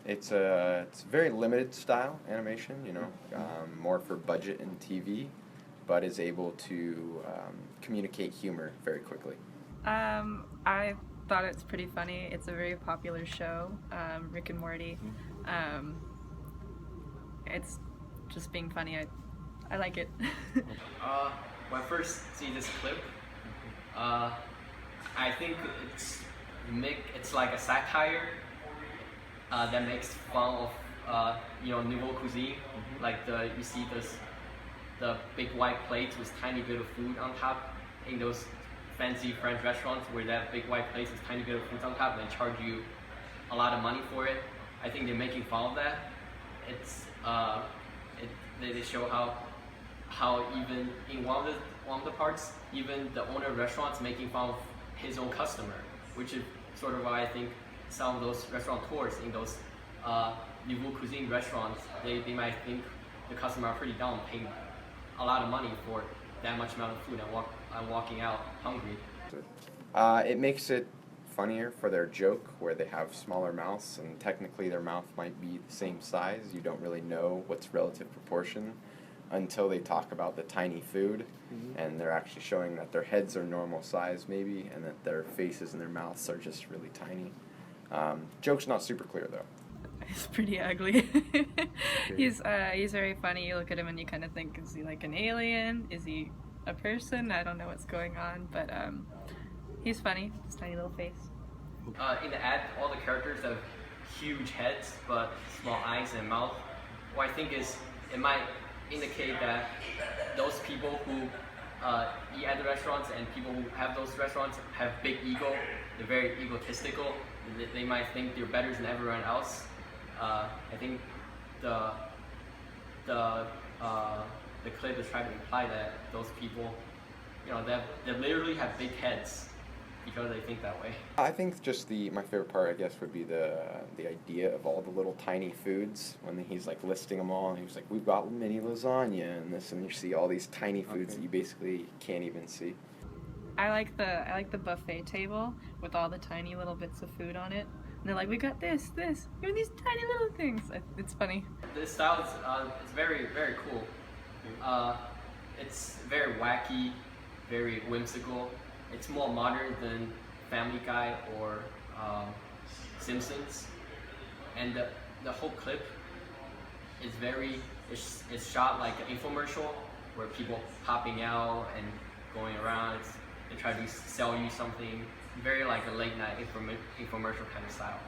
It's very limited style animation, more for budget and TV, but is able to communicate humor very quickly. I thought it's pretty funny. It's a very popular show, Rick and Morty. Um, it's just being funny. I like it. Uh, when I first see this clip, uh, I think it's like a satire that makes fun of nouveau cuisine. Like you see the big white plates with tiny bit of food on top in those fancy French restaurants where that big white plate with tiny bit of food on top and they charge you a lot of money for it. I think they're making fun of that. It's they show how even in one of the parts, even the owner of the restaurant's making fun of his own customer, which is sort of why I think some of those restaurateurs in those nouveau cuisine restaurants, they might think the customer are pretty dumb paying a lot of money for that much amount of food and walking out hungry. It makes it funnier for their joke where they have smaller mouths and technically their mouth might be the same size. You don't really know what's relative proportion until they talk about the tiny food, and they're actually showing that their heads are normal size maybe and that their faces and their mouths are just really tiny. Joke's not super clear though. He's pretty ugly. He's very funny. You look at him and you kind of think, is he like an alien? Is he a person? I don't know what's going on, but he's funny. His tiny little face. In the ad, all the characters have huge heads but small eyes and mouth. What I think is it might indicate that those people who eat at the restaurants and people who have those restaurants have big ego. They're very egotistical. They might think they're better than everyone else. I think the clip is trying to imply that those people, they literally have big heads because they think that way. I think just my favorite part, I guess, would be the idea of all the little tiny foods when he's like listing them all. And he was like, "We've got mini lasagna and this," and you see all these tiny foods that you basically can't even see. I like the buffet table with all the tiny little bits of food on it. And they're like, "We got this, even these tiny little things." It's funny. The style is very, very cool. It's very wacky, very whimsical. It's more modern than Family Guy or Simpsons. And the whole clip is shot like an infomercial where people popping out and going around. They try to sell you something, very like a late night infomercial kind of style.